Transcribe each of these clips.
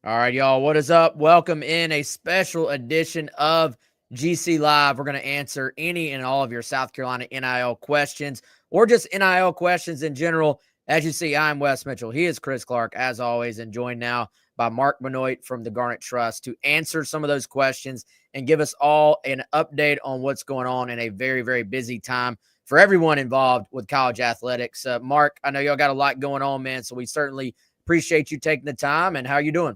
All right, y'all, what is up? Welcome in a special edition of GC Live. We're going to answer any and all of your South Carolina NIL questions or just NIL questions in general. As you see, I'm Wes Mitchell. He is Chris Clark, as always, and joined now by Mark Bonnoitt from the Garnet Trust to answer some of those questions and give us all an update on what's going on in a very, very busy time for everyone involved with college athletics. Mark, I know y'all got a lot going on, man, so we certainly appreciate you taking the time. And how are you doing?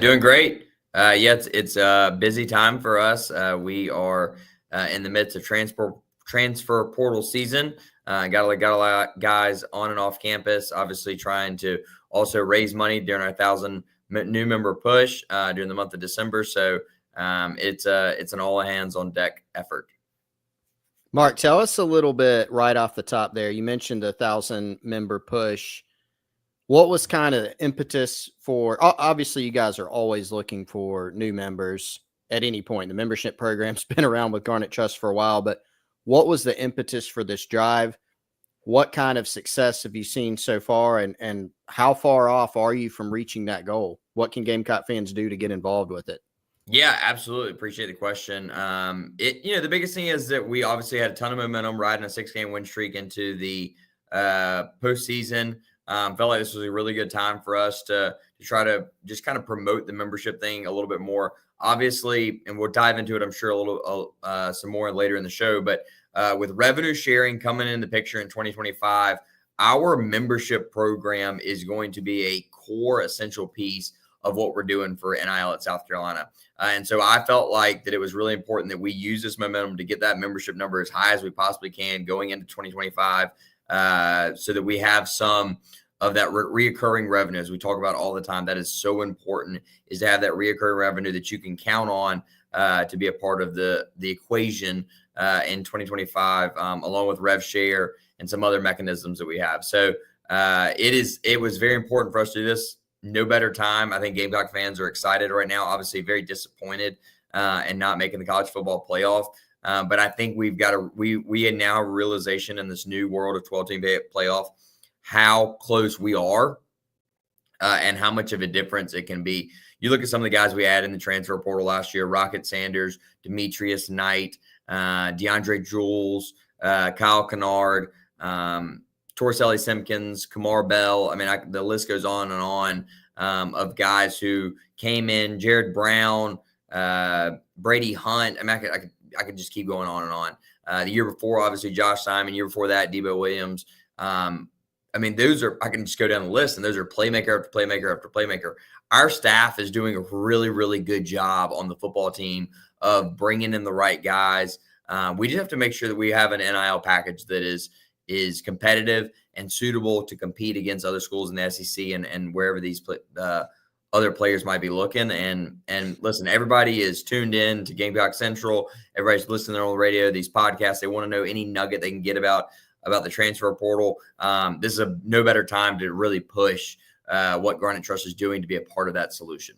Doing great. It's a busy time for us. We are in the midst of transfer portal season. Got a lot of guys on and off campus, obviously trying to also raise money during our 1,000 new member push during the month of December. So it's an all hands on deck effort. Mark, tell us a little bit right off the top there. You mentioned the 1,000 member push. What was kind of the impetus for, obviously you guys are always looking for new members at any point. The membership program's been around with Garnet Trust for a while, but what was the impetus for this drive? What kind of success have you seen so far, and how far off are you from reaching that goal? What can Gamecock fans do to get involved with it? Yeah, absolutely. Appreciate the question. The biggest thing is that we obviously had a ton of momentum riding a 6-game win streak into the postseason. Felt like this was a really good time for us to try to just kind of promote the membership thing a little bit more. Obviously, and we'll dive into it, I'm sure, a little some more later in the show. But with revenue sharing coming in the picture in 2025, our membership program is going to be a core essential piece of what we're doing for NIL at South Carolina. And so I felt like that it was really important that we use this momentum to get that membership number as high as we possibly can going into 2025. So that we have some of that reoccurring revenue, as we talk about all the time. That is so important, is to have that reoccurring revenue that you can count on to be a part of the equation in 2025, along with rev share and some other mechanisms that we have. So it was very important for us to do this. No better time. I think Gamecock fans are excited right now, obviously very disappointed in not making the college football playoff. But I think we had now a realization in this new world of 12-team playoff how close we are and how much of a difference it can be. You look at some of the guys we had in the transfer portal last year: Rocket Sanders, Demetrius Knight, DeAndre Jules, Kyle Kennard, Torselli Simpkins, Kamar Bell. I mean, the list goes on and on of guys who came in. Jared Brown, Brady Hunt. I mean, I could just keep going on and on. The year before, obviously, Josh Simon. Year before that, Debo Williams. I mean, I can just go down the list, and those are playmaker after playmaker after playmaker. Our staff is doing a really, really good job on the football team of bringing in the right guys. We just have to make sure that we have an NIL package that is competitive and suitable to compete against other schools in the SEC and wherever these other players might be looking. And listen, everybody is tuned in to Gamecock Central. Everybody's listening on the radio, these podcasts. They want to know any nugget they can get about the transfer portal. This is no better time to really push what Garnet Trust is doing to be a part of that solution.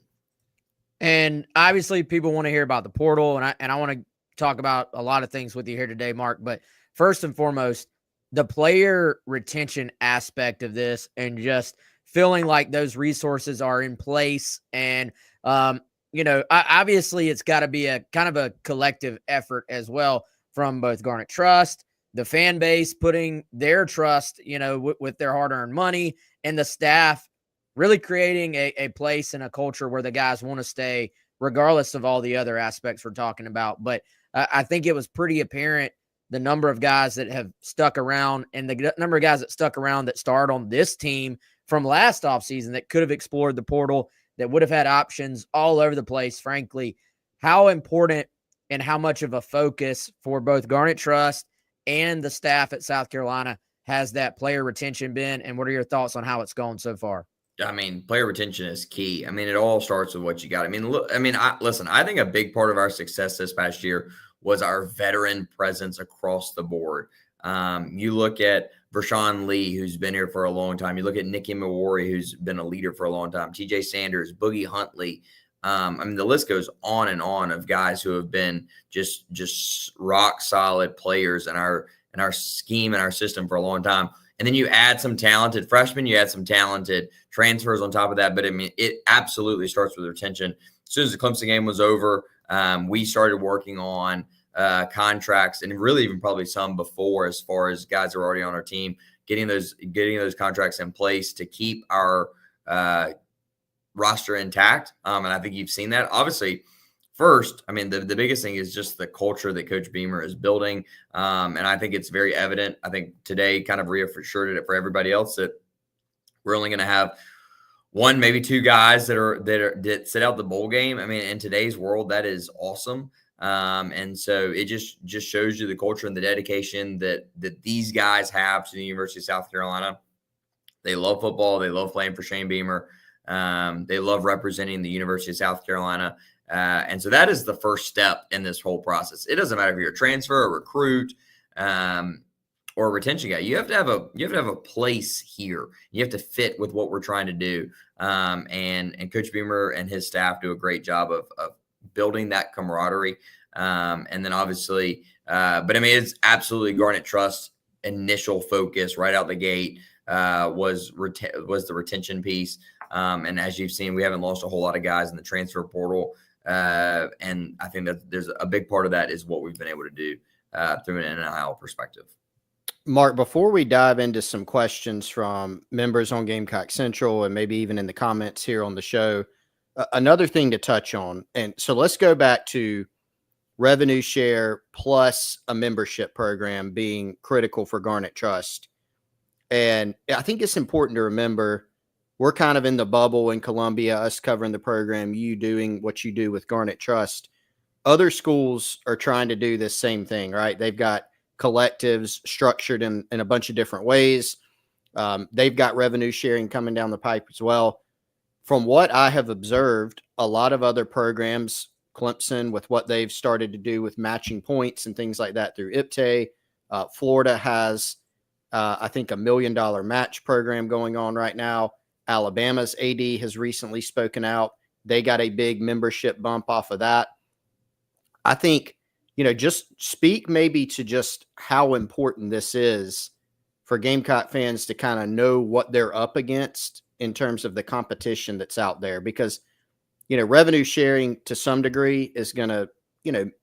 And obviously people want to hear about the portal, and I want to talk about a lot of things with you here today, Mark. But first and foremost, the player retention aspect of this, and just feeling like those resources are in place. And, obviously it's got to be a kind of a collective effort as well from both Garnet Trust, the fan base putting their trust, with their hard-earned money, and the staff really creating a place and a culture where the guys want to stay regardless of all the other aspects we're talking about. But I think it was pretty apparent the number of guys that have stuck around, and the number of guys that stuck around that started on this team from last offseason that could have explored the portal, that would have had options all over the place. Frankly, how important and how much of a focus for both Garnet Trust and the staff at South Carolina has that player retention been, and what are your thoughts on how it's gone so far? I mean, player retention is key. I mean, it all starts with what you got. I mean, look, I think a big part of our success this past year was our veteran presence across the board. You look at Vershawn Lee, who's been here for a long time. You look at Nicky Mawari, who's been a leader for a long time. TJ Sanders, Boogie Huntley. The list goes on and on of guys who have been just rock solid players in our scheme and our system for a long time. And then you add some talented freshmen, you add some talented transfers on top of that. But I mean, it absolutely starts with retention. As soon as the Clemson game was over, we started working on contracts, and really even probably some before, as far as guys that are already on our team, getting those contracts in place to keep our roster intact. And I think you've seen that. Obviously, first, I mean, the biggest thing is just the culture that Coach Beamer is building. And I think it's very evident. I think today kind of reassured it for everybody else that we're only going to have one, maybe two guys that sit out the bowl game. I mean, in today's world, that is awesome. And so it just shows you the culture and the dedication that these guys have to the University of South Carolina. They love football. They love playing for Shane Beamer. They love representing the University of South Carolina. And so that is the first step in this whole process. It doesn't matter if you're a transfer, a recruit, or a retention guy. You have to have a place here. You have to fit with what we're trying to do. And Coach Beamer and his staff do a great job of building that camaraderie. And then obviously, but I mean, it's absolutely Garnet Trust initial focus right out the gate was the retention piece. And as you've seen, we haven't lost a whole lot of guys in the transfer portal. And I think that there's a big part of that is what we've been able to do through an NIL perspective. Mark, before we dive into some questions from members on Gamecock Central and maybe even in the comments here on the show, another thing to touch on. And so let's go back to revenue share plus a membership program being critical for Garnet Trust. And I think it's important to remember we're kind of in the bubble in Columbia, us covering the program, you doing what you do with Garnet Trust. Other schools are trying to do this same thing, right? They've got collectives structured in a bunch of different ways. They've got revenue sharing coming down the pipe as well. From what I have observed, a lot of other programs, Clemson with what they've started to do with matching points and things like that through IPTAY. Florida has, I think, $1 million match program going on right now. Alabama's AD has recently spoken out. They got a big membership bump off of that. I think, just speak maybe to just how important this is for Gamecock fans to kind of know what they're up against in terms of the competition that's out there, because, revenue sharing to some degree is going to,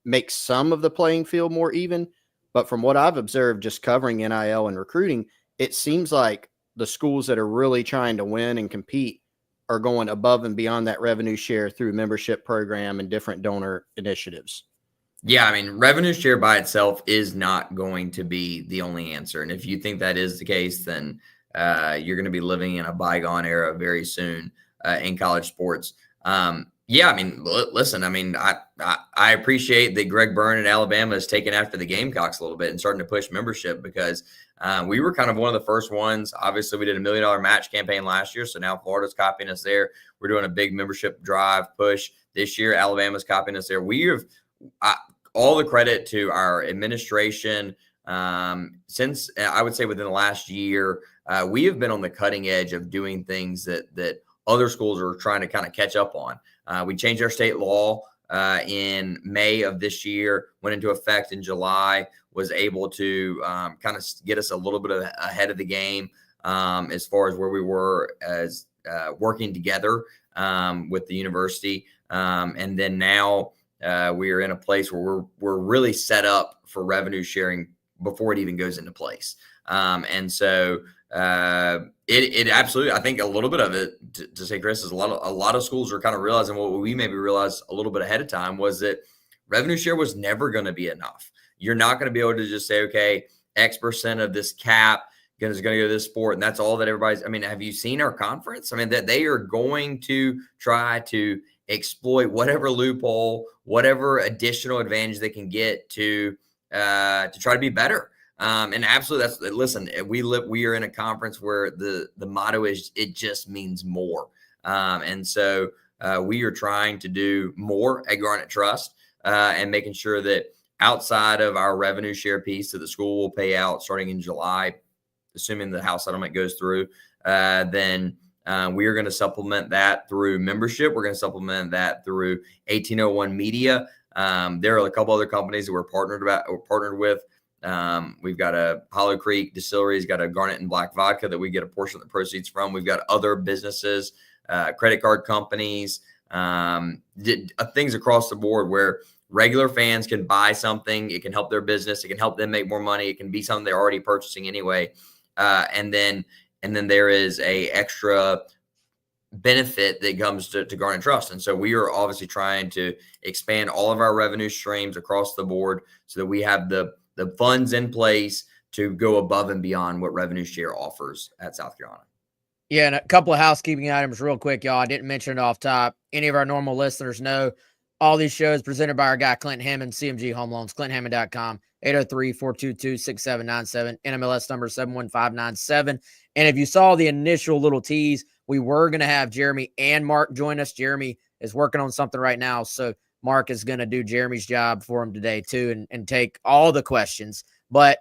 make some of the playing field more even. But from what I've observed, just covering NIL and recruiting, it seems like the schools that are really trying to win and compete are going above and beyond that revenue share through membership program and different donor initiatives. Yeah, I mean, revenue share by itself is not going to be the only answer. And if you think that is the case, then you're going to be living in a bygone era very soon in college sports. Yeah, I mean, listen, I mean, I appreciate that Greg Byrne in Alabama is taking after the Gamecocks a little bit and starting to push membership, because we were kind of one of the first ones. Obviously, we did $1 million match campaign last year, so now Florida's copying us there. We're doing a big membership drive push this year. Alabama's copying us there. We have all the credit to our administration. Since I would say within the last year, we have been on the cutting edge of doing things that other schools are trying to kind of catch up on. We changed our state law in May of this year, went into effect in July, was able to kind of get us a little bit ahead of the game as far as where we were as working together with the university. And then now we are in a place where we're really set up for revenue sharing before it even goes into place. And so it absolutely, I think a little bit of it, to say, Chris, is a lot of schools are kind of realizing what we maybe realized a little bit ahead of time, was that revenue share was never going to be enough. You're not going to be able to just say, okay, X percent of this cap is going to go to this sport, and that's all that everybody's. I mean, have you seen our conference? I mean, that they are going to try to exploit whatever loophole, whatever additional advantage they can get to try to be better. And absolutely, listen, we are in a conference where the motto is, it just means more. And so we are trying to do more at Garnet Trust and making sure that outside of our revenue share piece that the school will pay out starting in July, assuming the House settlement goes through, then we are going to supplement that through membership. We're going to supplement that through 1801 Media. There are a couple other companies that we're partnered with We've got a Hollow Creek Distillery has got a Garnet and Black vodka that we get a portion of the proceeds from. We've got other businesses, credit card companies, things across the board where regular fans can buy something. It can help their business. It can help them make more money. It can be something they're already purchasing anyway. And then there is a extra benefit that comes to Garnet Trust. And so we are obviously trying to expand all of our revenue streams across the board so that we have the funds in place to go above and beyond what revenue share offers at South Carolina. Yeah, and a couple of housekeeping items real quick, y'all. I didn't mention it off top. Any of our normal listeners know all these shows presented by our guy, Clint Hammond, CMG Home Loans, ClintHammond.com, 803-422-6797, NMLS number 71597. And if you saw the initial little tease, we were going to have Jeremy and Mark join us. Jeremy is working on something right now, so Mark is going to do Jeremy's job for him today too and take all the questions. But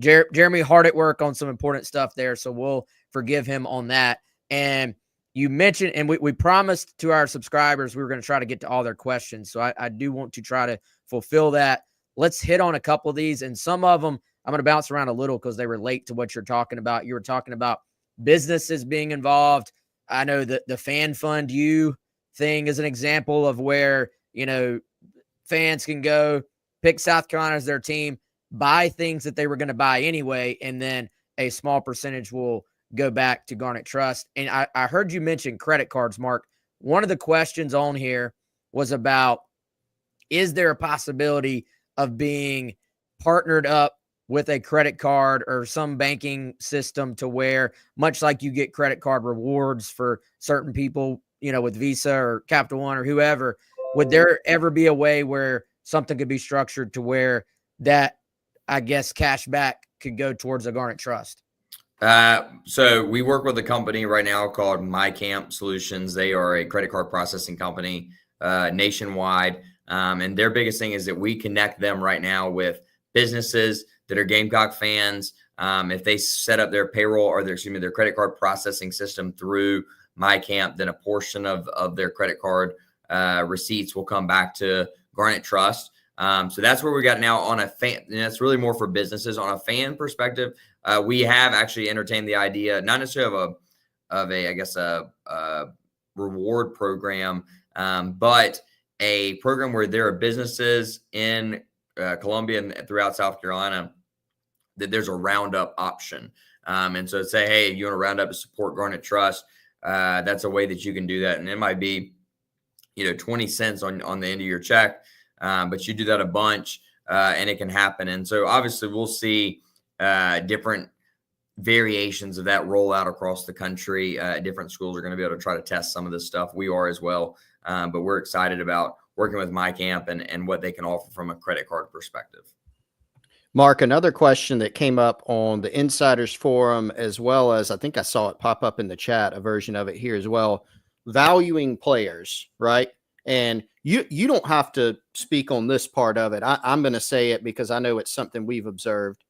Jeremy hard at work on some important stuff there, so we'll forgive him on that. And you mentioned, and we promised to our subscribers we were going to try to get to all their questions. So I do want to try to fulfill that. Let's hit on a couple of these. And some of them I'm going to bounce around a little because they relate to what you're talking about. You were talking about businesses being involved. I know that the Fan Fund You thing is an example of where, fans can go pick South Carolina as their team, buy things that they were going to buy anyway, and then a small percentage will go back to Garnet Trust. And I heard you mention credit cards, Mark. One of the questions on here was about, is there a possibility of being partnered up with a credit card or some banking system to where, much like you get credit card rewards for certain people, with Visa or Capital One or whoever, would there ever be a way where something could be structured to where that, I guess, cash back could go towards a Garnet Trust? So we work with a company right now called MyCamp Solutions. They are a credit card processing company nationwide. And their biggest thing is that we connect them right now with businesses that are Gamecock fans. If they set up their payroll or their credit card processing system through MyCamp, then a portion of their credit card receipts will come back to Garnet Trust. So that's where we got now on a fan. And that's really more for businesses. On a fan perspective, we have actually entertained the idea, not necessarily of a reward program, but a program where there are businesses in Columbia and throughout South Carolina that there's a roundup option. And so say, hey, you want to round up to support Garnet Trust, that's a way that you can do that. And it might be, 20 cents on the end of your check, but you do that a bunch and it can happen. And so obviously we'll see different variations of that roll out across the country. Different schools are going to be able to try to test some of this stuff. We are as well. But we're excited about working with MyCamp and what they can offer from a credit card perspective. Mark, another question that came up on the Insiders Forum, as well as I think I saw it pop up in the chat, a version of it here as well, valuing players, right? And you don't have to speak on this part of it. I'm going to say it because I know it's something we've observed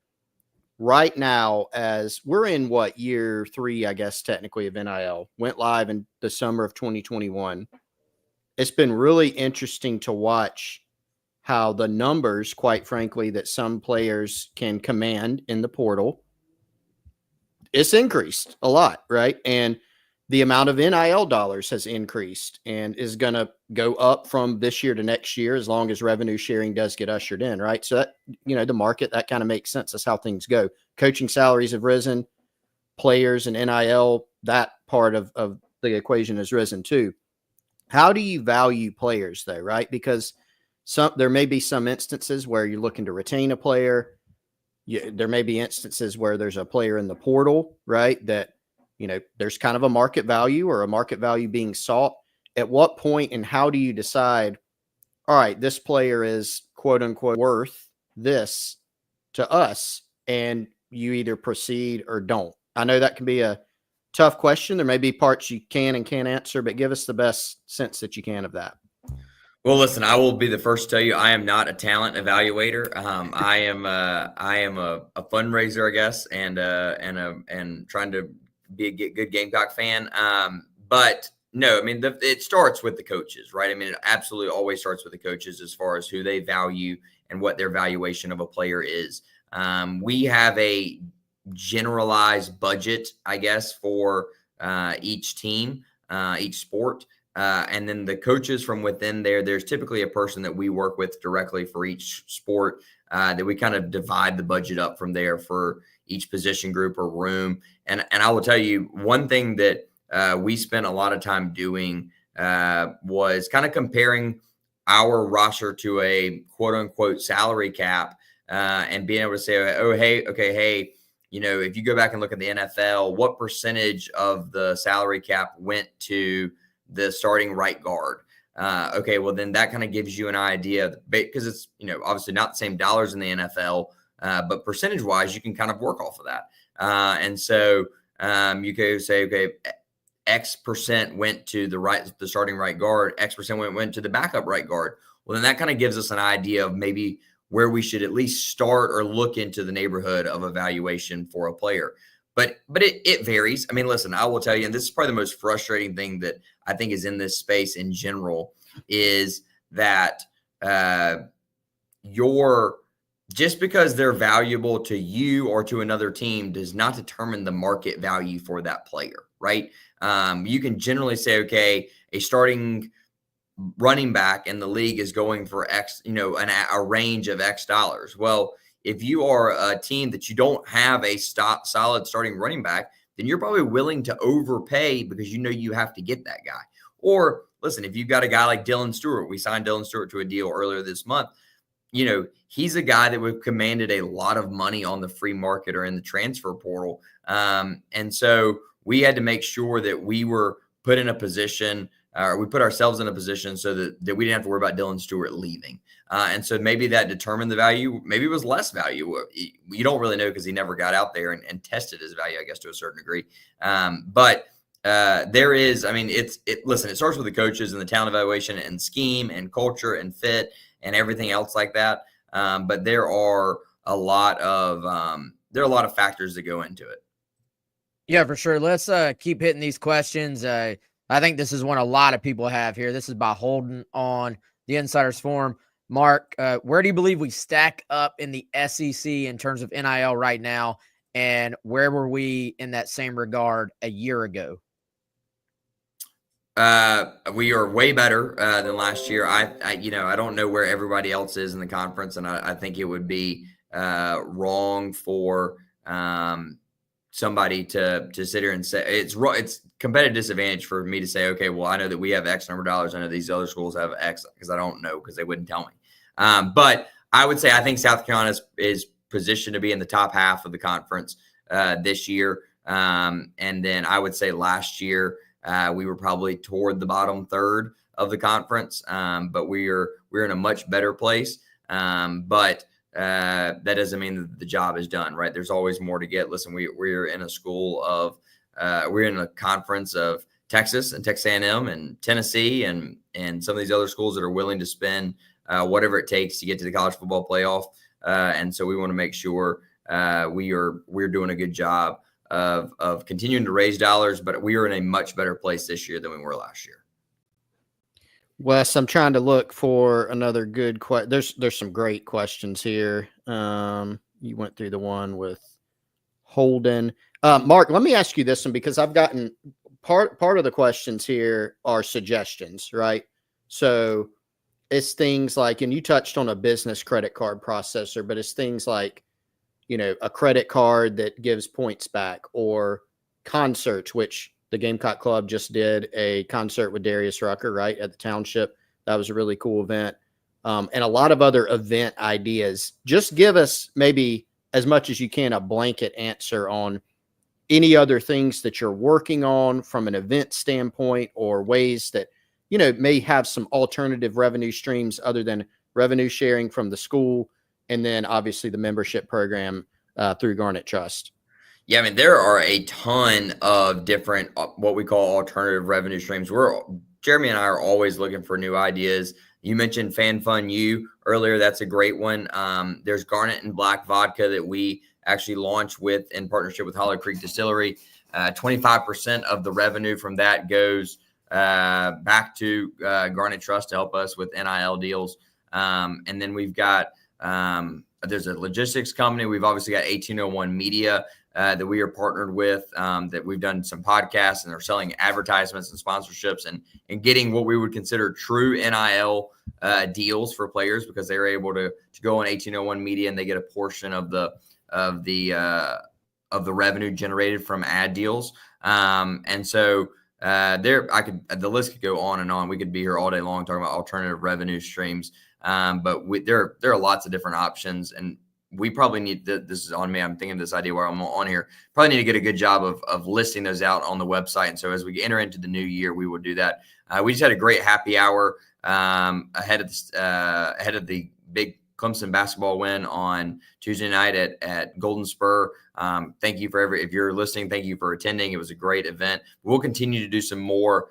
right now as we're in year 3, I guess, technically of NIL, went live in the summer of 2021. It's been really interesting to watch how the numbers, quite frankly, that some players can command in the portal, it's increased a lot, right? And the amount of NIL dollars has increased and is going to go up from this year to next year as long as revenue sharing does get ushered in, right? So that, the market, that kind of makes sense. That's how things go. Coaching salaries have risen, players and NIL, that part of the equation has risen too. How do you value players though, right? Because there may be some instances where you're looking to retain a player. There may be instances where there's a player in the portal, right? That, there's kind of a market value or a market value being sought. At what point and how do you decide, all right, this player is quote unquote worth this to us, and you either proceed or don't? I know that can be a tough question. There may be parts you can and can't answer, but give us the best sense that you can of that. Well, listen, I will be the first to tell you, I am not a talent evaluator. I am a fundraiser, I guess, and trying to be a good Gamecock fan. But no, I mean, it starts with the coaches, right? I mean, it absolutely always starts with the coaches as far as who they value and what their valuation of a player is. We have a generalized budget, I guess, for each team, each sport. And then the coaches from within there's typically a person that we work with directly for each sport that we kind of divide the budget up from there for each position group or room. And I will tell you, one thing that we spent a lot of time doing was kind of comparing our roster to a quote unquote salary cap and being able to say, oh, hey, if you go back and look at the NFL, what percentage of the salary cap went to the starting right guard? Okay, well, then that kind of gives you an idea because it's, obviously not the same dollars in the NFL, but percentage wise, you can kind of work off of that. And so you could say, okay, X percent went to the starting right guard, X percent went to the backup right guard. Well, then that kind of gives us an idea of maybe where we should at least start or look into the neighborhood of evaluation for a player. But it varies. I mean, listen, I will tell you, and this is probably the most frustrating thing that I think is in this space in general, is that just because they're valuable to you or to another team does not determine the market value for that player, right? You can generally say, okay, a starting running back in the league is going for X, a range of X dollars. Well, if you are a team that you don't have a solid starting running back, then you're probably willing to overpay because you have to get that guy. Or listen, if you've got a guy like Dylan Stewart, we signed Dylan Stewart to a deal earlier this month. He's a guy that we've commanded a lot of money on the free market or in the transfer portal. And so we had to make sure that we were put in a position, or we put ourselves in a position so that we didn't have to worry about Dylan Stewart leaving. And so maybe that determined the value. Maybe it was less value. You don't really know because he never got out there and tested his value, I guess, to a certain degree. But there is, listen, it starts with the coaches and the talent evaluation and scheme and culture and fit and everything else like that. But there are a lot of factors that go into it. Yeah, for sure. Let's keep hitting these questions. I think this is one a lot of people have here. This is by Holden on the Insiders Forum. Mark, where do you believe we stack up in the SEC in terms of NIL right now? And where were we in that same regard a year ago? We are way better than last year. I don't know where everybody else is in the conference, and I think it would be wrong for somebody to sit here and say it's competitive disadvantage for me to say, okay, well, I know that we have X number of dollars. I know these other schools have X, because I don't know, because they wouldn't tell me. But I would say I think South Carolina is positioned to be in the top half of the conference this year. And then I would say last year we were probably toward the bottom third of the conference, but we're in a much better place. But that doesn't mean that the job is done, right? There's always more to get. Listen, we're in a school of we're in a conference of Texas and Texas A&M and Tennessee and some of these other schools that are willing to spend whatever it takes to get to the college football playoff. And so we want to make sure we're doing a good job of continuing to raise dollars, but we are in a much better place this year than we were last year. Wes, I'm trying to look for another good question. There's some great questions here. You went through the one with Holden. Mark, let me ask you this one, because I've gotten part of the questions here are suggestions, right? So it's things like, and you touched on a business credit card processor, but it's things like, a credit card that gives points back, or concerts, which the Gamecock Club just did a concert with Darius Rucker, right, at the Township. That was a really cool event. And a lot of other event ideas. Just give us, maybe as much as you can, a blanket answer on any other things that you're working on from an event standpoint, or ways that, may have some alternative revenue streams other than revenue sharing from the school. And then obviously the membership program through Garnet Trust. Yeah, there are a ton of different what we call alternative revenue streams. Jeremy and I are always looking for new ideas. You mentioned Fan Fun U earlier. That's a great one. There's Garnet and Black Vodka that we actually launched with in partnership with Hollow Creek Distillery. 25% of the revenue from that goes back to Garnet Trust to help us with NIL deals. And then we've got there's a logistics company. We've obviously got 1801 Media that we are partnered with, that we've done some podcasts and are selling advertisements and sponsorships and getting what we would consider true NIL deals for players, because they're able to go on 1801 Media and they get a portion of the revenue generated from ad deals. And so the list could go on and on. We could be here all day long talking about alternative revenue streams. But there are lots of different options, and we probably need this is on me. I'm thinking of this idea while I'm on here. Probably need to get a good job of listing those out on the website. And so as we enter into the new year, we will do that. We just had a great happy hour ahead of the big Clemson basketball win on Tuesday night at Golden Spur. Thank you if you're listening, thank you for attending. It was a great event. We'll continue to do some more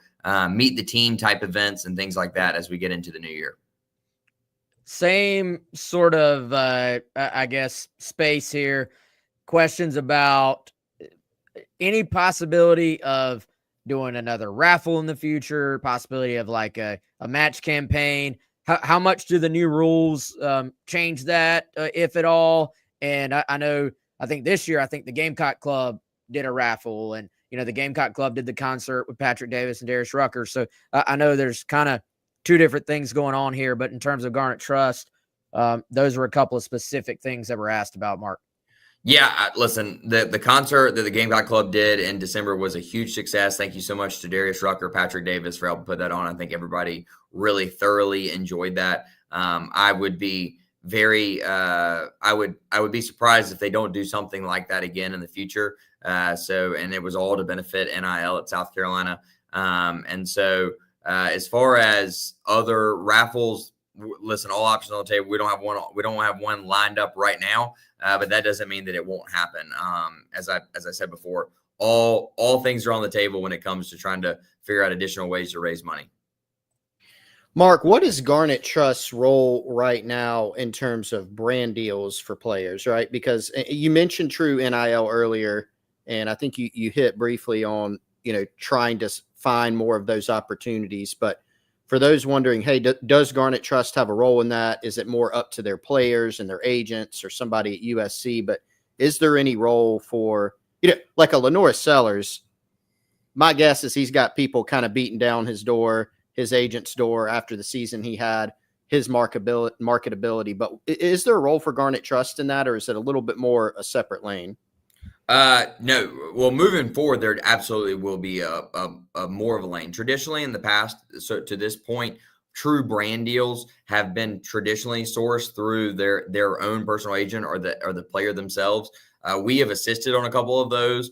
meet the team type events and things like that as we get into the new year. Same sort of, I guess, space here. Questions about any possibility of doing another raffle in the future, possibility of like a match campaign. How much do the new rules change that, if at all? And I think this year, the Gamecock Club did a raffle, and, the Gamecock Club did the concert with Patrick Davis and Darius Rucker. So I know there's kind of two different things going on here, but in terms of Garnet Trust, those were a couple of specific things that were asked about, Mark. Yeah, listen, the concert that the Gamecock Club did in December was a huge success. Thank you so much to Darius Rucker, Patrick Davis for helping put that on. I think everybody really thoroughly enjoyed that. I would be I would be surprised if they don't do something like that again in the future. And it was all to benefit NIL at South Carolina. As far as other raffles, listen, all options on the table. We don't have one lined up right now, but that doesn't mean that it won't happen. As I said before, all things are on the table when it comes to trying to figure out additional ways to raise money. Mark, what is Garnet Trust's role right now in terms of brand deals for players, right? Because you mentioned true NIL earlier, and I think you hit briefly on, trying to find more of those opportunities. But for those wondering, hey, does Garnet Trust have a role in that? Is it more up to their players and their agents or somebody at USC? But is there any role for, like a Lenora Sellers? My guess is he's got people kind of beating down his agent's door after the season he had, his marketability. But is there a role for Garnet Trust in that, or is it a little bit more a separate lane? No. Well, moving forward, there absolutely will be a more of a lane. Traditionally, in the past, so to this point, true brand deals have been traditionally sourced through their own personal agent or the player themselves. We have assisted on a couple of those.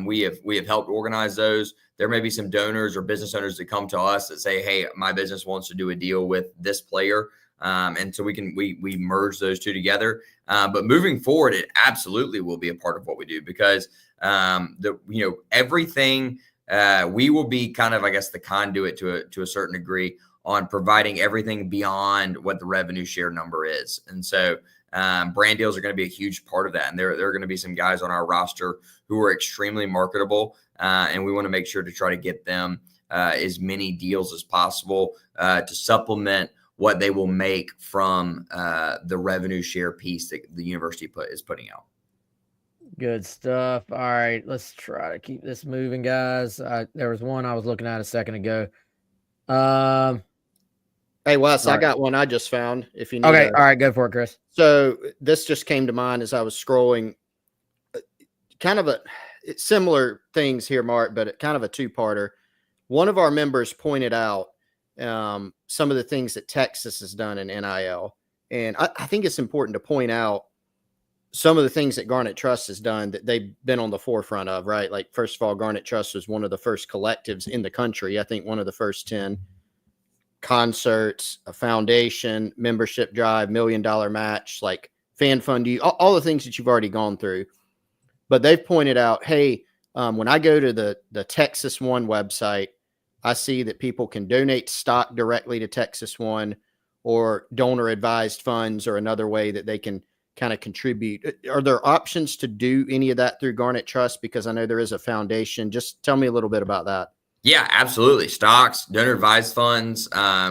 We have helped organize those. There may be some donors or business owners that come to us that say, "Hey, my business wants to do a deal with this player." And so we merge those two together. But moving forward, it absolutely will be a part of what we do, because everything we will be kind of, I guess, the conduit to a certain degree on providing everything beyond what the revenue share number is. And so brand deals are going to be a huge part of that. And there are going to be some guys on our roster who are extremely marketable, and we want to make sure to try to get them as many deals as possible to supplement what they will make from the revenue share piece that the university is putting out. Good stuff. All right, let's try to keep this moving, guys. There was one I was looking at a second ago. Hey, Wes, I got one I just found. If you need okay, all right, go for it, Chris. So this just came to mind as I was scrolling. Kind of similar things here, Mark, but kind of a two-parter. One of our members pointed out some of the things that Texas has done in NIL. And I think it's important to point out some of the things that Garnet Trust has done that they've been on the forefront of, right? Like, first of all, Garnet Trust was one of the first collectives in the country. I think one of the first 10 concerts, a foundation, membership drive, $1 million match, like fan fund, all the things that you've already gone through. But they've pointed out, hey, when I go to the Texas One website, I see that people can donate stock directly to Texas One, or donor advised funds, or another way that they can kind of contribute. Are there options to do any of that through Garnet Trust? Because I know there is a foundation. Just tell me a little bit about that. Yeah, absolutely. Stocks, donor advised funds.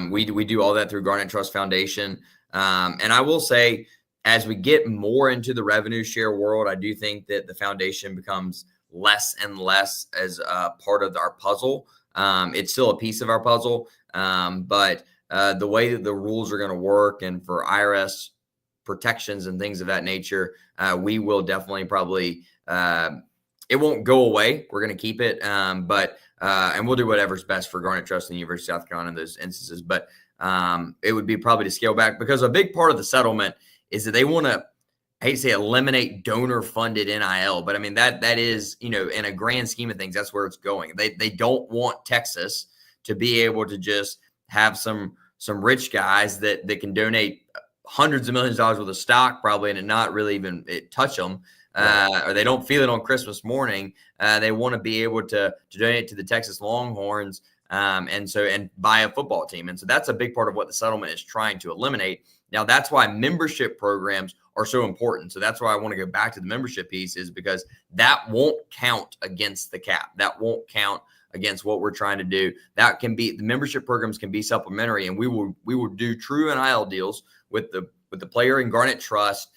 We do all that through Garnet Trust Foundation. And I will say, as we get more into the revenue share world, I do think that the foundation becomes less and less as a part of our puzzle. It's still a piece of our puzzle, but the way that the rules are going to work and for IRS protections and things of that nature, we will definitely probably it won't go away. We're going to keep it, but and we'll do whatever's best for Garnet Trust and the University of South Carolina in those instances. But it would be probably to scale back, because a big part of the settlement is that they want to, I hate to say, eliminate donor funded NIL, but I mean that is, you know, in a grand scheme of things, that's where it's going. They don't want Texas to be able to just have some rich guys that can donate hundreds of millions of dollars worth of stock probably and not really even touch them. Or they don't feel it on Christmas morning. They want to be able to donate to the Texas Longhorns and buy a football team. And so that's a big part of what the settlement is trying to eliminate. Now, that's why membership programs are so important. So that's why I want to go back to the membership piece, is because that won't count against the cap. That won't count against what we're trying to do. That can be, the membership programs can be supplementary, and we will do true NIL deals with the player in Garnet Trust,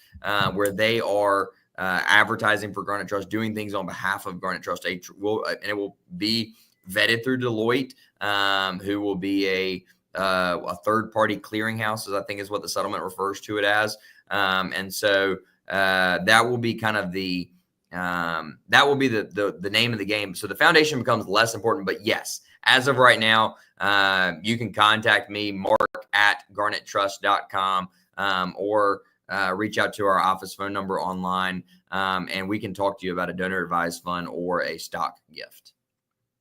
where they are advertising for Garnet Trust, doing things on behalf of Garnet Trust. And it will be vetted through Deloitte, who will be a third-party clearinghouse, as I think is what the settlement refers to it as. And so that will be kind of the name of the game. So the foundation becomes less important. But yes, as of right now, you can contact me, mark@garnettrust.com, or reach out to our office phone number online, and we can talk to you about a donor advised fund or a stock gift.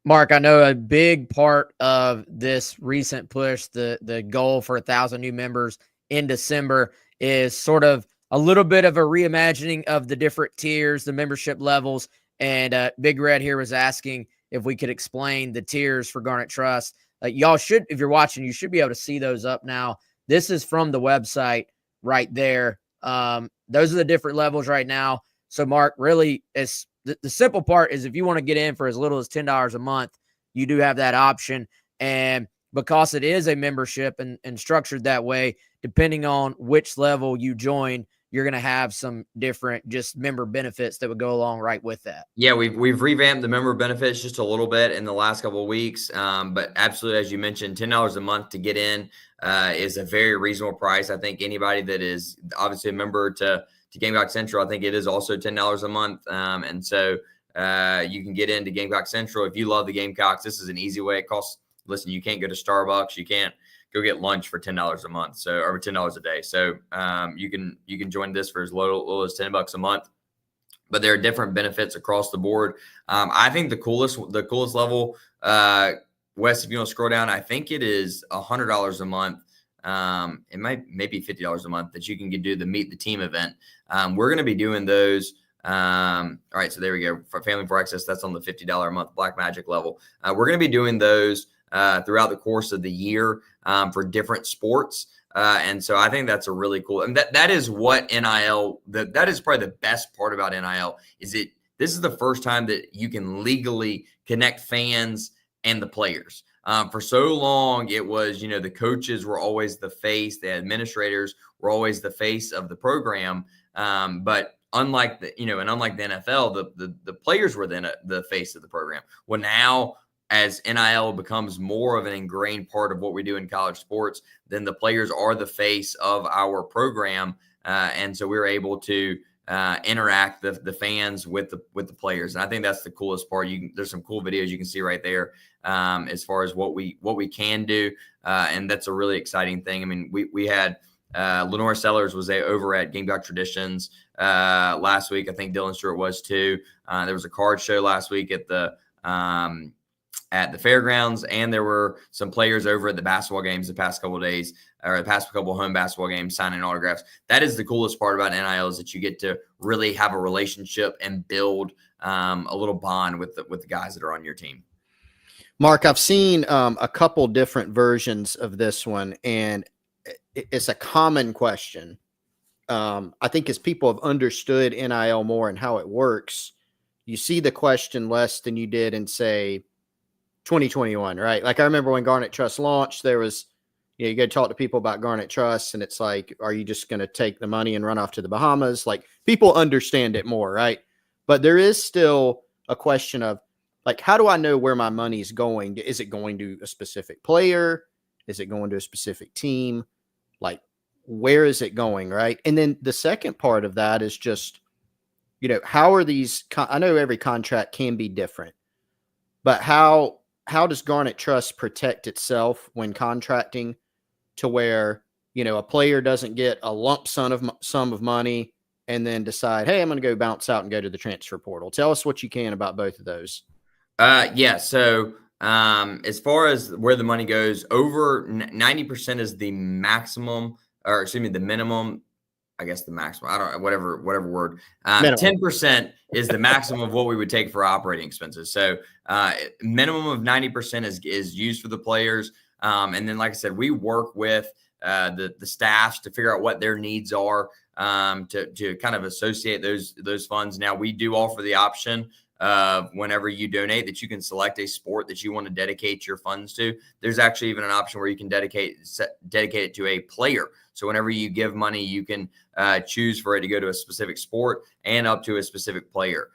Mark, I know a big part of this recent push, the goal for 1,000 new members in December, is sort of a little bit of a reimagining of the different tiers, the membership levels. And Big Red here was asking if we could explain the tiers for Garnet Trust. Y'all should, if you're watching, you should be able to see those up now. This is from the website right there. Those are the different levels right now. So, Mark, really, it's the simple part is if you want to get in for as little as $10 a month, you do have that option. And because it is a membership and structured that way, depending on which level you join, you're going to have some different just member benefits that would go along right with that. Yeah, we've revamped the member benefits just a little bit in the last couple of weeks. But absolutely, as you mentioned, $10 a month to get in is a very reasonable price. I think anybody that is obviously a member to Gamecock Central, I think it is also $10 a month. And so you can get into Gamecock Central. If you love the Gamecocks, this is an easy way. It costs, listen, you can't go to Starbucks. You can't go get lunch for $10 a month. So, or $10 a day. So you can join this for as little as $10 a month. But there are different benefits across the board. I think the coolest level, Wes, if you want to scroll down, I think it is $100 a month. It might be $50 a month that you can do the Meet the Team event. We're going to be doing those. All right, so there we go. For Family for Access, that's on the $50 a month Black Magic level. We're going to be doing those throughout the course of the year for different sports. And so I think that's a really cool, and that is what NIL, that is probably the best part about NIL, is this is the first time that you can legally connect fans and the players. For so long, it was, the coaches were always the face, the administrators were always the face of the program. But unlike the NFL, the players were then the face of the program. Well, now, as NIL becomes more of an ingrained part of what we do in college sports, then the players are the face of our program. And so we're able to interact the fans with the players. And I think that's the coolest part. There's some cool videos you can see right there as far as what we can do. And that's a really exciting thing. I mean, we had Lenore Sellers was over at Gamecock Traditions last week. I think Dylan Stewart was too. There was a card show last week at the fairgrounds, and there were some players over at the basketball games the past couple of days, or the past couple of home basketball games, signing autographs. That is the coolest part about NIL, is that you get to really have a relationship and build a little bond with the guys that are on your team. Mark, I've seen a couple different versions of this one, and it's a common question. I think as people have understood NIL more and how it works, you see the question less than you did in, say, 2021, right? Like, I remember when Garnet Trust launched, there was You go talk to people about Garnet Trust, and it's like, are you just going to take the money and run off to the Bahamas? Like, people understand it more, right? But there is still a question of, like, how do I know where my money's going? Is it going to a specific player? Is it going to a specific team? Like, where is it going, right? And then the second part of that is just, how are these? I know every contract can be different, but how does Garnet Trust protect itself when contracting to where, a player doesn't get a lump sum of money and then decide, hey, I'm going to go bounce out and go to the transfer portal? Tell us what you can about both of those. Yeah. So as far as where the money goes, over 90% is the maximum, or excuse me, the minimum. I guess the maximum. I don't know, whatever word. 10% is the maximum of what we would take for operating expenses. So minimum of 90% is used for the players. And then, like I said, we work with the staffs to figure out what their needs are, to kind of associate those funds. Now, we do offer the option of whenever you donate that you can select a sport that you want to dedicate your funds to. There's actually even an option where you can dedicate it to a player. So whenever you give money, you can choose for it to go to a specific sport and up to a specific player,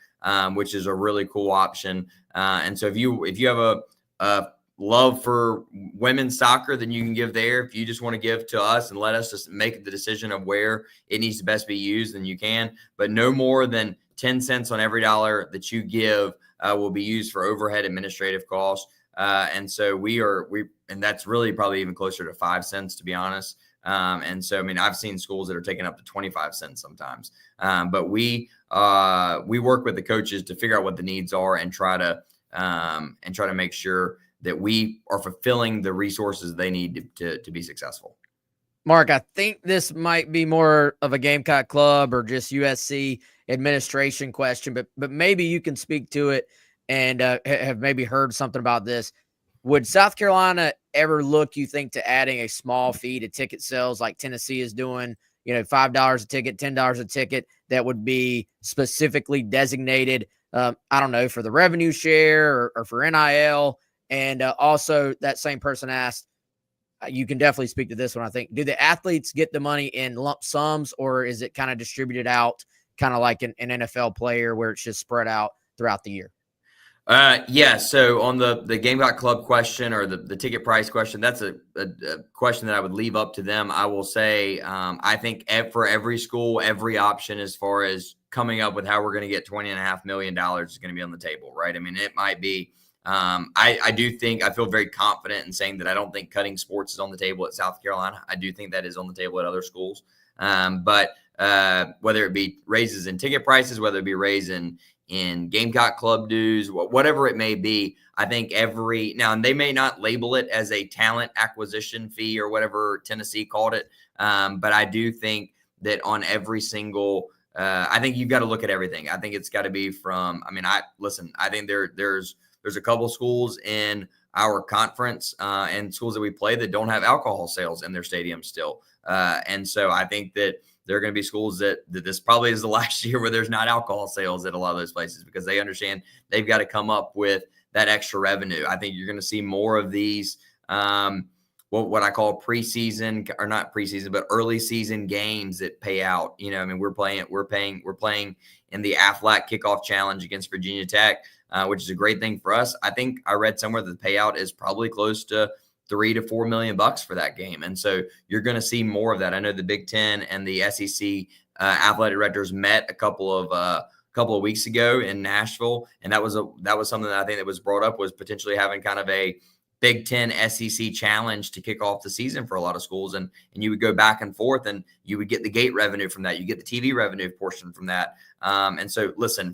which is a really cool option. And so if you have a love for women's soccer, then you can give there. If you just want to give to us and let us just make the decision of where it needs to best be used, then you can. But no more than 10 cents on every dollar that you give will be used for overhead administrative costs. And so and that's really probably even closer to 5 cents, to be honest. And so, I mean, I've seen schools that are taking up to 25 cents sometimes. But we work with the coaches to figure out what the needs are and try to make sure that we are fulfilling the resources they need to be successful. Mark, I think this might be more of a Gamecock club or just USC administration question, but maybe you can speak to it and have maybe heard something about this. Would South Carolina ever look, you think, to adding a small fee to ticket sales like Tennessee is doing, $5 a ticket, $10 a ticket, that would be specifically designated, I don't know, for the revenue share or for NIL? And also that same person asked, you can definitely speak to this one, I think. Do the athletes get the money in lump sums, or is it kind of distributed out, kind of like an NFL player where it's just spread out throughout the year? Yeah. So on the Gamecock Club question or the ticket price question, that's a question that I would leave up to them. I will say, I think for every school, every option as far as coming up with how we're going to get $20.5 million is going to be on the table, right? I mean, it might be. I do think I feel very confident in saying that I don't think cutting sports is on the table at South Carolina. I do think that is on the table at other schools. But whether it be raises in ticket prices, whether it be raise in Gamecock Club dues, whatever it may be, I think and they may not label it as a talent acquisition fee or whatever Tennessee called it. But I do think that on every single, I think you've got to look at everything. I think it's got to be I think there's a couple schools in our conference and schools that we play that don't have alcohol sales in their stadiums still. And so I think that there are going to be schools that this probably is the last year where there's not alcohol sales at a lot of those places, because they understand they've got to come up with that extra revenue. I think you're going to see more of these, what I call preseason, or not preseason, but early season games that pay out. We're playing in the AFLAC kickoff challenge against Virginia Tech, which is a great thing for us. I think I read somewhere that the payout is probably close to $3 to $4 million for that game. And so you're going to see more of that. I know the Big Ten and the SEC athletic directors met a couple of weeks ago in Nashville. And that was something that I think that was brought up, was potentially having kind of a Big Ten SEC challenge to kick off the season for a lot of schools. And you would go back and forth, and you would get the gate revenue from that. You get the TV revenue portion from that. And so listen,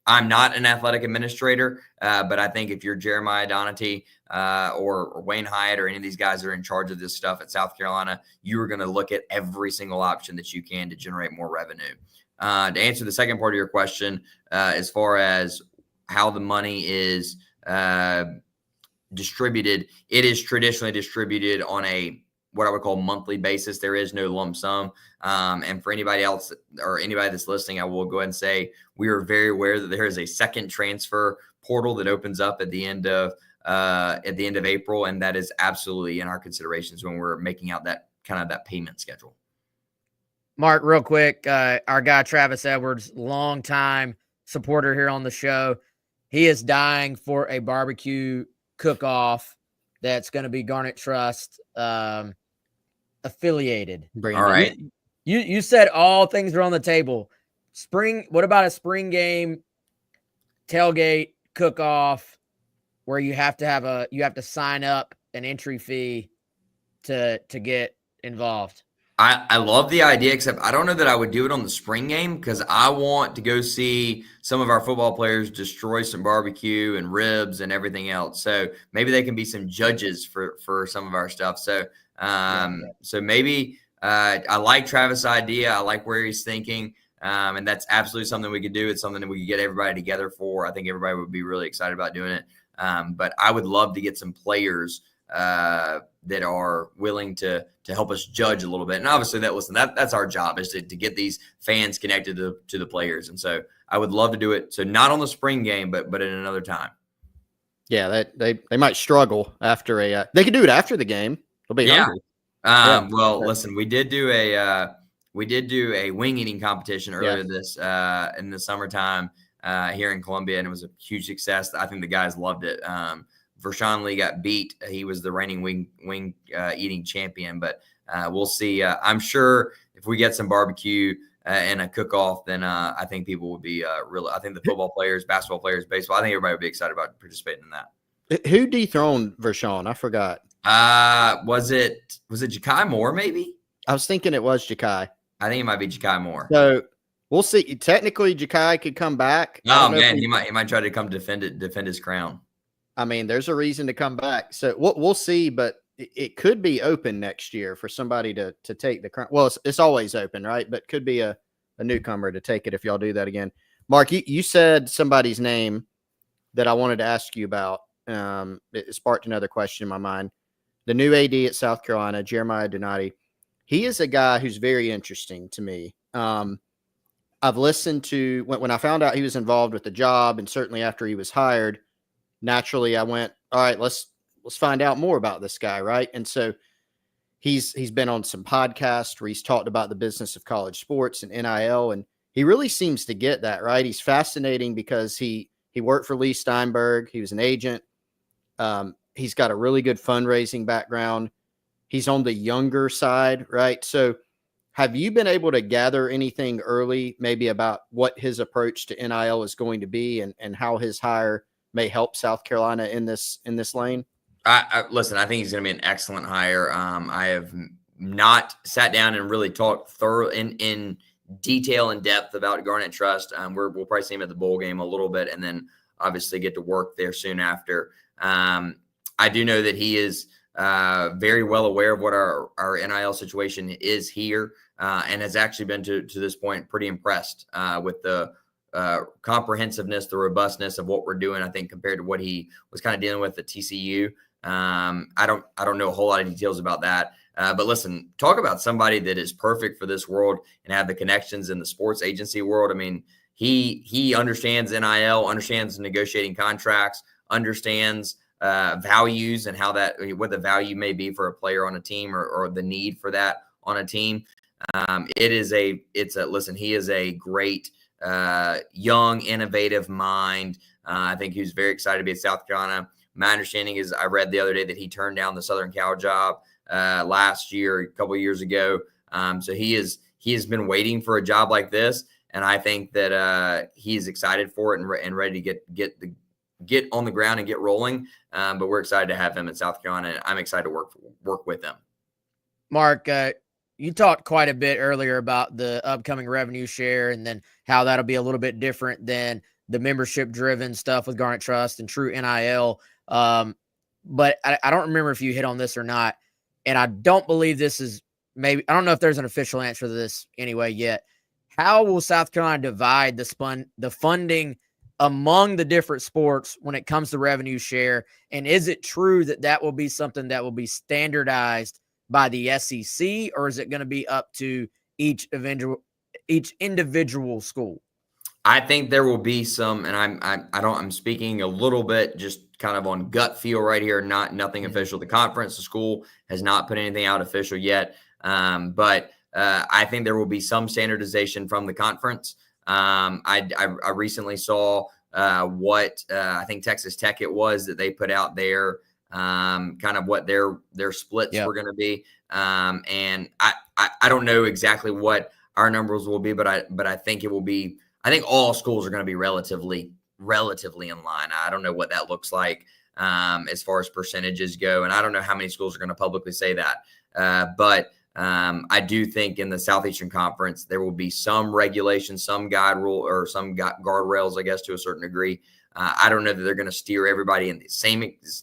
I'm not an athletic administrator, but I think if you're Jeremiah Donati or Wayne Hyatt or any of these guys that are in charge of this stuff at South Carolina, you are going to look at every single option that you can to generate more revenue. To answer the second part of your question, as far as how the money is distributed, it is traditionally distributed on what I would call monthly basis. There is no lump sum. And for anybody else or anybody that's listening, I will go ahead and say we are very aware that there is a second transfer portal that opens up at the end of at the end of April, and that is absolutely in our considerations when we're making out that kind of that payment schedule. Mark, real quick, our guy Travis Edwards, longtime supporter here on the show, he is dying for a barbecue cook-off that's going to be Garnet Trust affiliated. Brandon. All right. You said all things are on the table. What about a spring game tailgate cook-off where you have to sign up an entry fee to get involved? I love the idea, except I don't know that I would do it on the spring game because I want to go see some of our football players destroy some barbecue and ribs and everything else. So maybe they can be some judges for some of our stuff. So so maybe I like Travis' idea. I like where he's thinking. And that's absolutely something we could do. It's something that we could get everybody together for. I think everybody would be really excited about doing it. But I would love to get some players that are willing to help us judge a little bit. And obviously that's our job, is to get these fans connected to the players. And so I would love to do it. So not on the spring game, but at another time. Yeah, they might struggle after they could do it after the game. They'll be hungry. Well, listen, we did do a wing eating competition earlier this in the summertime here in Columbia, and it was a huge success. I think the guys loved it. Vershawn Lee got beat. He was the reigning wing eating champion, but we'll see. I'm sure if we get some barbecue and a cook-off, then I think people will be I think the football players, basketball players, baseball, I think everybody would be excited about participating in that. Who dethroned Vershawn? I forgot. Was it Ja'Kai Moore, maybe? I was thinking it was Ja'Kai. I think it might be Ja'Kai Moore. So we'll see. Technically, Ja'Kai could come back. Oh man, he might try to come defend his crown. I mean, there's a reason to come back. So we'll see, but it could be open next year for somebody to take the crown. Well, it's always open, right? But could be a newcomer to take it if y'all do that again. Mark, you said somebody's name that I wanted to ask you about. It sparked another question in my mind. The new AD at South Carolina, Jeremiah Donati. He is a guy who's very interesting to me. I've listened to when I found out he was involved with the job, and certainly after he was hired, naturally I went, all right, let's find out more about this guy, right? And so he's been on some podcasts where he's talked about the business of college sports and NIL, and he really seems to get that, right? He's fascinating because he worked for Lee Steinberg. He was an agent. He's got a really good fundraising background. He's on the younger side, right? So have you been able to gather anything early, maybe about what his approach to NIL is going to be and how his hire may help South Carolina in this lane? Listen, I think he's going to be an excellent hire. I have not sat down and really talked in detail and depth about Garnet Trust. We'll probably see him at the bowl game a little bit, and then obviously get to work there soon after. I do know that he is very well aware of what our NIL situation is here, and has actually been to this point pretty impressed with the comprehensiveness, the robustness of what we're doing. I think compared to what he was kind of dealing with at TCU. I don't know a whole lot of details about that. But listen, talk about somebody that is perfect for this world and have the connections in the sports agency world. I mean, he understands NIL, understands negotiating contracts, understands values and what the value may be for a player on a team or the need for that on a team. Listen, he is a great young, innovative mind. I think he was very excited to be at South Carolina. My understanding is I read the other day that he turned down the Southern Cal job last year, a couple of years ago. So he has been waiting for a job like this, and I think that he's excited for it and ready to get on the ground and get rolling. But we're excited to have him at South Carolina, and I'm excited to work with him. Mark, you talked quite a bit earlier about the upcoming revenue share and then how that'll be a little bit different than the membership-driven stuff with Garnet Trust and true NIL. But I don't remember if you hit on this or not, and I don't believe this is I don't know if there's an official answer to this anyway yet. How will South Carolina divide the funding among the different sports when it comes to revenue share? And is it true that will be something that will be standardized by the SEC, or is it going to be up to each individual school? I think there will be some, and I'm speaking a little bit just kind of on gut feel right here, nothing official. The conference, the school has not put anything out official yet. But I think there will be some standardization from the conference. I recently saw what I think Texas Tech it was that they put out there, kind of what their splits were going to be. And I don't know exactly what our numbers will be, but I think it will be. I think all schools are going to be relatively in line. I don't know what that looks like as far as percentages go, and I don't know how many schools are going to publicly say that. But I do think in the Southeastern Conference there will be some regulation, some guide rule, or some guardrails, I guess, to a certain degree. I don't know that they're going to steer everybody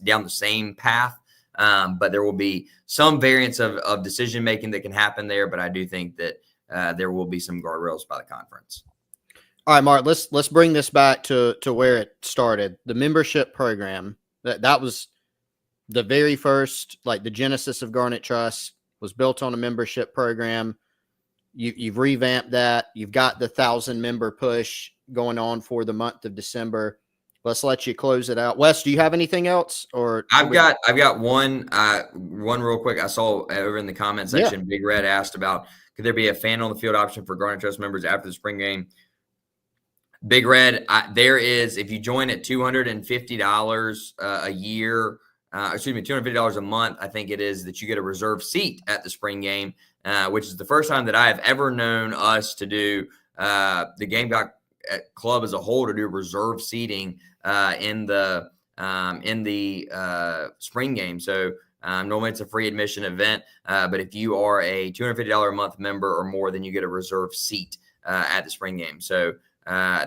down the same path, but there will be some variance of decision making that can happen there. But I do think that there will be some guardrails by the conference. All right, Mark, let's bring this back to where it started. The membership program, that was the very first, like the genesis of Garnet Trust was built on a membership program. You've revamped that. You've got the 1,000-member push going on for the month of December. Let's let you close it out. Wes, do you have anything else? Or I've got one real quick. I saw over in the comment section, Big Red asked about, could there be a fan on the field option for Garnet Trust members after the spring game? Big Red, there is, if you join at $250 a year, $250 a month, I think it is, that you get a reserve seat at the spring game, which is the first time that I have ever known us to do, the Gamecock club as a whole, to do reserve seating in the spring game. So normally it's a free admission event, but if you are a $250 a month member or more, then you get a reserve seat at the spring game. So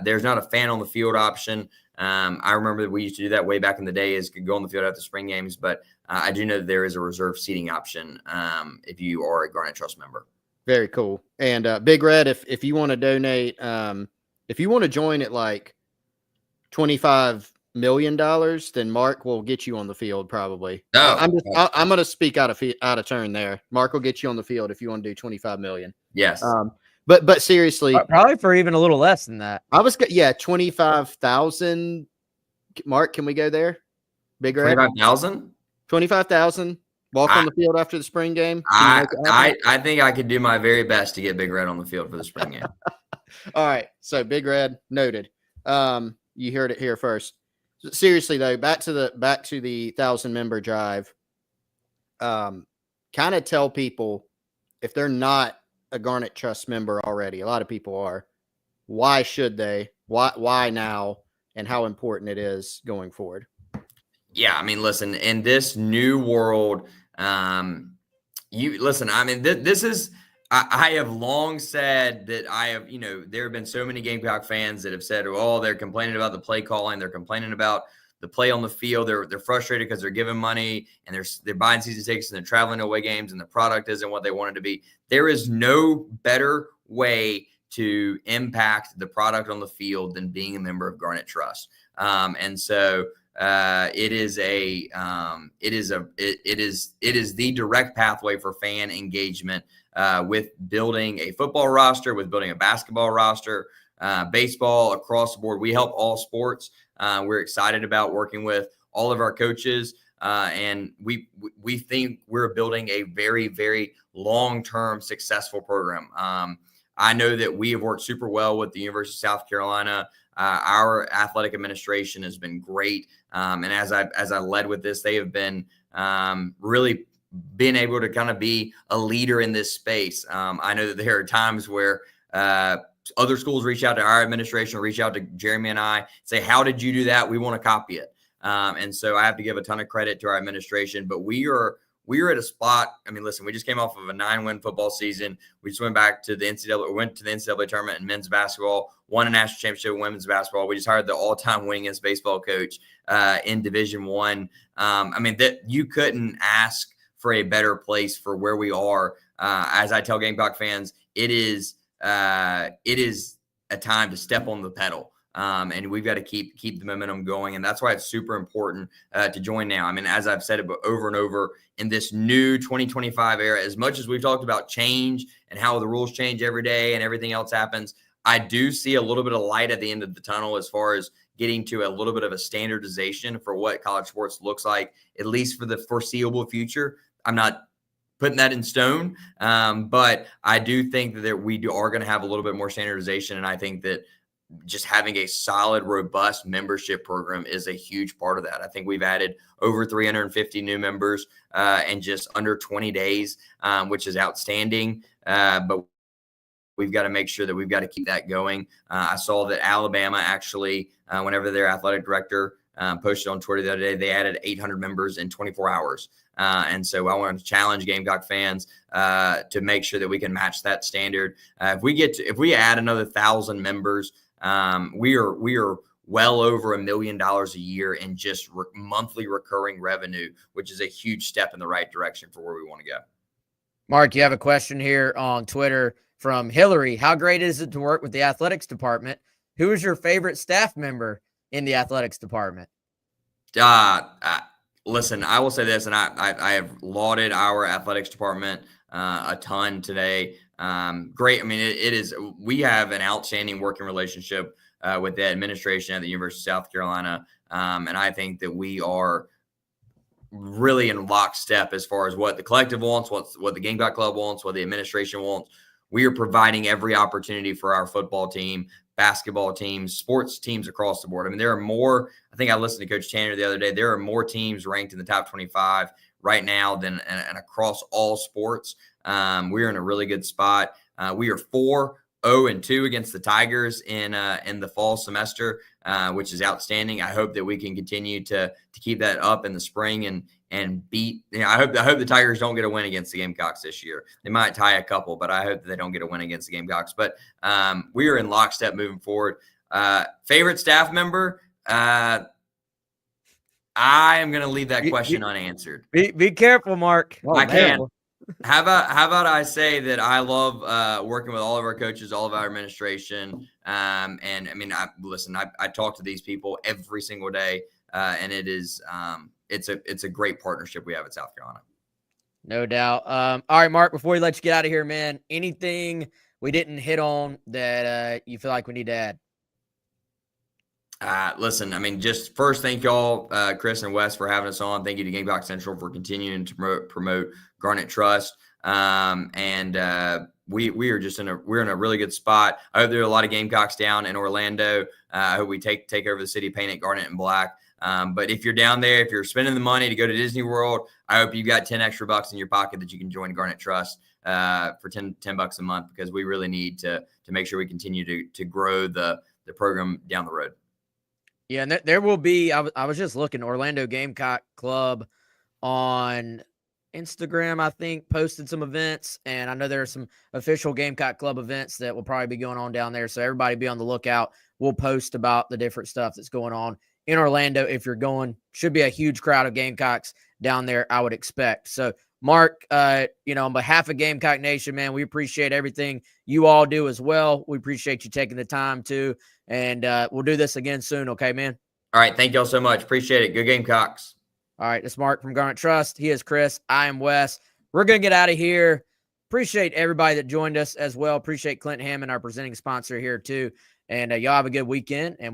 there's not a fan on the field option. I remember that we used to do that way back in the day, is could go on the field after spring games, but I do know that there is a reserve seating option if you are a Garnet Trust member. Very cool. And Big Red, if you want to donate, if you want to join at like $25 million, then Mark will get you on the field probably. I'm going to speak out of turn there. Mark will get you on the field if you want to do 25 million. Yes. But seriously, probably for even a little less than that. 25,000. Mark, can we go there? Big Red? 25,000? 25,000. Walk on the field after the spring game. I think I could do my very best to get Big Red on the field for the spring game. All right. So Big Red, noted. You heard it here first. Seriously though, back to the 1,000-member drive. Kind of tell people, if they're not a Garnet Trust member already, a lot of people are, why should they? Why now? And how important it is going forward. Yeah, I mean, listen, in this new world, this is, I have long said that there have been so many Gamecock fans that have said, oh, they're complaining about the play calling. They're complaining about the play on the field. They're frustrated because they're giving money and they're buying season tickets and they're traveling to away games and the product isn't what they want it to be. There is no better way to impact the product on the field than being a member of Garnet Trust. And so it is the direct pathway for fan engagement with building a football roster, with building a basketball roster, baseball, across the board. We help all sports. We're excited about working with all of our coaches, and we think we're building a very, very long-term successful program. I know that we have worked super well with the University of South Carolina. Our athletic administration has been great, and as I led with this, they have been really been able to kind of be a leader in this space. I know that there are times where other schools reach out to our administration, reach out to Jeremy and I, say, how did you do that? We want to copy it. And so I have to give a ton of credit to our administration, but we are at a spot. I mean, listen, we just came off of a 9-win football season. We just went back to the NCAA, went to the NCAA tournament in men's basketball, won a national championship in women's basketball. We just hired the all-time winningest baseball coach in Division I. I mean, that you couldn't ask for a better place for where we are. As I tell Gamecock fans, it is a time to step on the pedal. And we've got to keep the momentum going. And that's why it's super important to join now. I mean, as I've said it over and over, in this new 2025 era, as much as we've talked about change and how the rules change every day and everything else happens, I do see a little bit of light at the end of the tunnel as far as getting to a little bit of a standardization for what college sports looks like, at least for the foreseeable future. I'm not putting that in stone, but I do think that we are going to have a little bit more standardization, and I think that just having a solid, robust membership program is a huge part of that. I think we've added over 350 new members in just under 20 days, which is outstanding. But we've got to make sure that we've got to keep that going. I saw that Alabama actually, whenever their athletic director posted on Twitter the other day, they added 800 members in 24 hours. And so I want to challenge Gamecock fans to make sure that we can match that standard. If we add another 1,000 members, we are well over $1 million a year in just monthly recurring revenue, which is a huge step in the right direction for where we want to go. Mark, you have a question here on Twitter from Hillary. How great is it to work with the athletics department? Who is your favorite staff member in the athletics department? Listen, I will say this, and I have lauded our athletics department a ton today. Great. I mean, it is, we have an outstanding working relationship with the administration at the University of South Carolina. And I think that we are really in lockstep as far as what the collective wants, what the Gamecock Club wants, what the administration wants. We are providing every opportunity for our football team, basketball teams, sports teams across the board. I mean, there are more, I think I listened to Coach Tanner the other day, there are more teams ranked in the top 25 right now than and across all sports. We're in a really good spot. We are 4-0-2 against the Tigers in the fall semester, which is outstanding. I hope that we can continue to keep that up in the spring and beat. I hope the Tigers don't get a win against the Gamecocks this year. They might tie a couple, but I hope that they don't get a win against the Gamecocks. But we are in lockstep moving forward. Favorite staff member? I am going to leave that question unanswered. Be careful, Mark. I can. How about I say that I love working with all of our coaches, all of our administration, and I mean, I talk to these people every single day, and it is it's a great partnership we have at South Carolina. No doubt. All right, Mark. Before we let you get out of here, man, anything we didn't hit on that you feel like we need to add? Listen, I mean, just first, thank y'all, Chris and Wes, for having us on. Thank you to Gamecock Central for continuing to promote Garnet Trust. We are just we're in a really good spot. I hope there are a lot of Gamecocks down in Orlando. I hope we take over the city, paint it garnet and black. But if you're down there, if you're spending the money to go to Disney World, I hope you've got 10 extra bucks in your pocket that you can join Garnet Trust for $10 a month, because we really need to make sure we continue to grow the program down the road. Yeah, and there will be, I was just looking, Orlando Gamecock Club on Instagram, I think, posted some events, and I know there are some official Gamecock Club events that will probably be going on down there, so everybody be on the lookout. We'll post about the different stuff that's going on in Orlando. If you're going, should be a huge crowd of Gamecocks down there, I would expect. So, Mark, on behalf of Gamecock Nation, man, we appreciate everything you all do as well. We appreciate you taking the time too. And we'll do this again soon. Okay, man? All right. Thank y'all so much. Appreciate it. Good Gamecocks. All right. It's Mark from Garnet Trust. He is Chris. I am Wes. We're going to get out of here. Appreciate everybody that joined us as well. Appreciate Clint Hammond, our presenting sponsor here too. And y'all have a good weekend. And